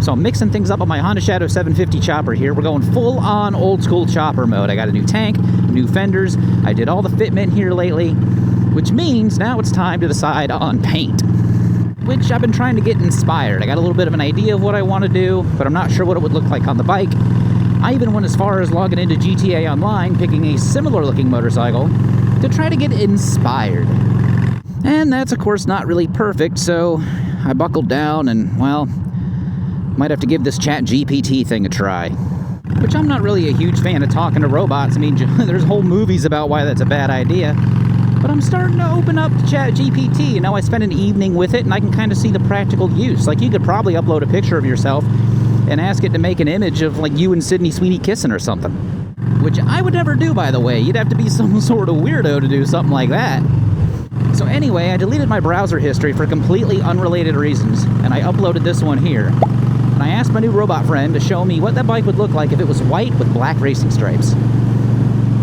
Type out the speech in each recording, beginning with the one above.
So I'm mixing things up on my Honda Shadow 750 chopper here. We're going full on old school chopper mode. I got a new tank, new fenders. I did all the fitment here lately, which means now it's time to decide on paint, which I've been trying to get inspired. I got a little bit of an idea of what I want to do, but I'm not sure what it would look like on the bike. I even went as far as logging into GTA Online, picking a similar looking motorcycle to try to get inspired. And that's of course not really perfect, so I buckled down and, well, might have to give this ChatGPT thing a try. Which I'm not really a huge fan of talking to robots. I mean, there's whole movies about why that's a bad idea. But I'm starting to open up to ChatGPT. You know, I spent an evening with it and I can kind of see the practical use. Like, you could probably upload a picture of yourself and ask it to make an image of, like, you and Sydney Sweeney kissing or something. Which I would never do, by the way. You'd have to be some sort of weirdo to do something like that. So anyway, I deleted my browser history for completely unrelated reasons, and I uploaded this one here. And I asked my new robot friend to show me what that bike would look like if it was white with black racing stripes.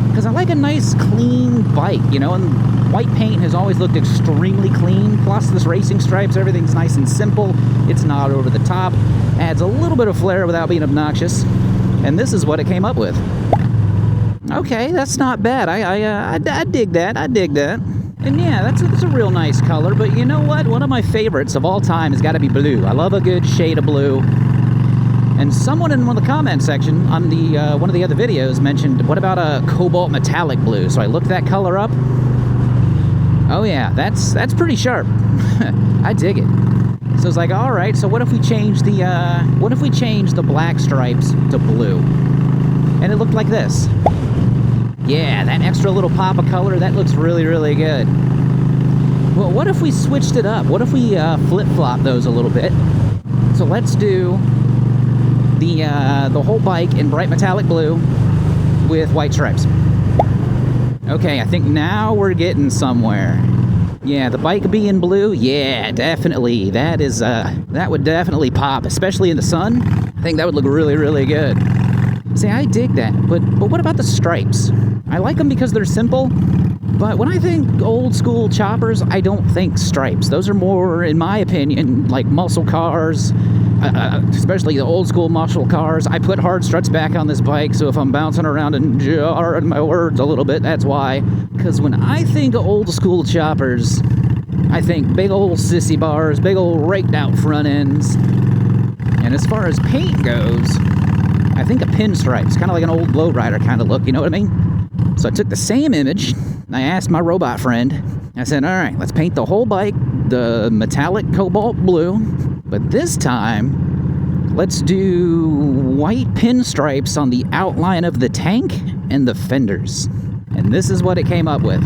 Because I like a nice, clean bike, you know, and white paint has always looked extremely clean. Plus, this racing stripes, everything's nice and simple. It's not over the top. Adds a little bit of flair without being obnoxious. And this is what it came up with. Okay, that's not bad. I dig that. I dig that. And yeah, that's a real nice color. But you know what? One of my favorites of all time has got to be blue. I love a good shade of blue. And someone in one of the comment section on the one of the other videos mentioned, what about a cobalt metallic blue? So I looked that color up. Oh yeah, that's pretty sharp. I dig it. So it's like, all right, so what if we change the black stripes to blue? And it looked like this. Yeah, that extra little pop of color, that looks really, really good. Well, what if we switched it up? What if we flip-flop those a little bit? So let's do the whole bike in bright metallic blue with white stripes. Okay, I think now we're getting somewhere. Yeah, the bike being blue, yeah, definitely. That would definitely pop, especially in the sun. I think that would look really, really good. See, I dig that, but what about the stripes? I like them because they're simple, but when I think old school choppers, I don't think stripes. Those are more, in my opinion, like muscle cars, especially the old school muscle cars. I put hard struts back on this bike, so if I'm bouncing around and jarring my words a little bit, that's why. Because when I think of old school choppers, I think big old sissy bars, big old raked out front ends. And as far as paint goes, I think a pinstripes, kind of like an old lowrider kind of look, you know what I mean? So I took the same image, and I asked my robot friend, I said, all right, let's paint the whole bike the metallic cobalt blue, but this time, let's do white pinstripes on the outline of the tank and the fenders. And this is what it came up with.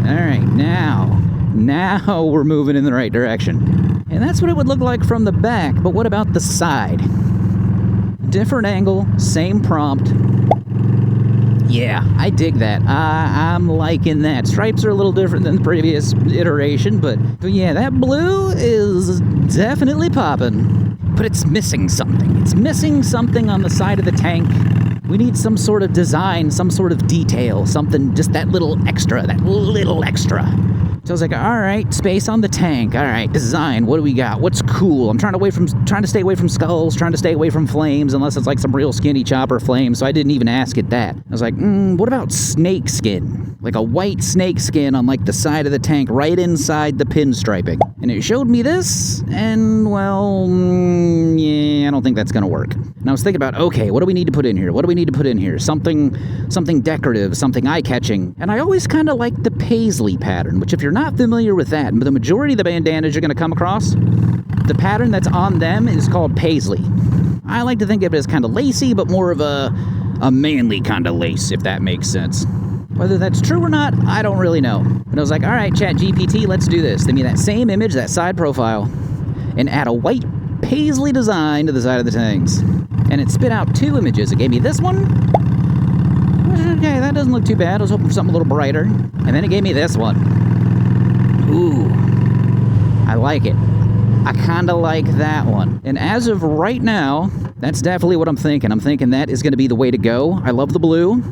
All right, now we're moving in the right direction. And that's what it would look like from the back, but what about the side? Different angle, same prompt. Yeah, I dig that. I'm liking that. Stripes are a little different than the previous iteration, but yeah, that blue is definitely popping. But it's missing something. It's missing something on the side of the tank. We need some sort of design, some sort of detail, something, just that little extra. So I was like, all right, space on the tank. All right, design. What do we got? What's cool? I'm trying to stay away from skulls, trying to stay away from flames, unless it's like some real skinny chopper flame. So I didn't even ask it that. I was like, what about snake skin? Like a white snake skin on like the side of the tank, right inside the pinstriping. And it showed me this, and well, yeah, I don't think that's gonna work. And I was thinking about, okay, what do we need to put in here? What do we need to put in here? Something decorative, something eye-catching. And I always kind of like the paisley pattern, which if you're not familiar with that, the majority of the bandanas you're going to come across, the pattern that's on them is called paisley. I like to think of it as kind of lacy, but more of a manly kind of lace, if that makes sense. Whether that's true or not, I don't really know. But I was like, all right, ChatGPT, let's do this. Give me that same image, that side profile, and add a white paisley design to the side of the tanks. And it spit out two images. It gave me this one. Okay, that doesn't look too bad. I was hoping for something a little brighter. And then it gave me this one. Ooh, I like it. I kind of like that one. And as of right now, that's definitely what I'm thinking. I'm thinking that is going to be the way to go. I love the blue.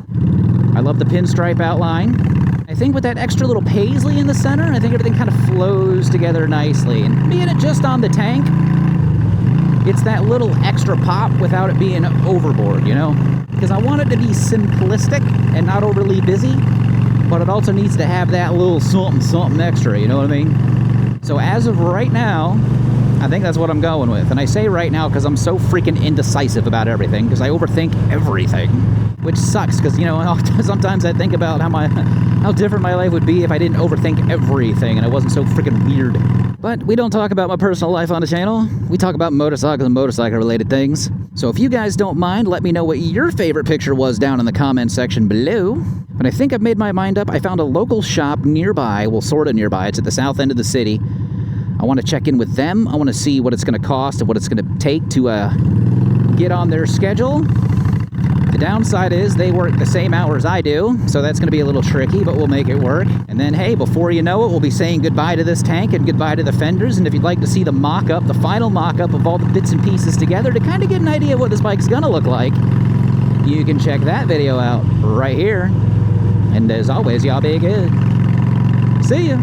I love the pinstripe outline. I think with that extra little paisley in the center, I think everything kind of flows together nicely. And being it just on the tank, It's that little extra pop without it being overboard, you know? Because I want it to be simplistic and not overly busy, but it also needs to have that little something extra, you know what I mean? So as of right now, I think that's what I'm going with. And I say right now because I'm so freaking indecisive about everything, because I overthink everything, which sucks because, you know, sometimes I think about how different my life would be if I didn't overthink everything and it wasn't so freaking weird. But we don't talk about my personal life on the channel. We talk about motorcycles and motorcycle-related things. So if you guys don't mind, let me know what your favorite picture was down in the comment section below. But I think I've made my mind up. I found a local shop nearby, well, sort of nearby. It's at the south end of the city. I want to check in with them. I want to see what it's going to cost and what it's going to take to get on their schedule. The downside is they work the same hours I do, so that's going to be a little tricky, but we'll make it work. And then, hey, before you know it, we'll be saying goodbye to this tank and goodbye to the fenders. And if you'd like to see the mock-up, the final mock-up of all the bits and pieces together to kind of get an idea of what this bike's going to look like, you can check that video out right here. And as always, y'all be good. See ya.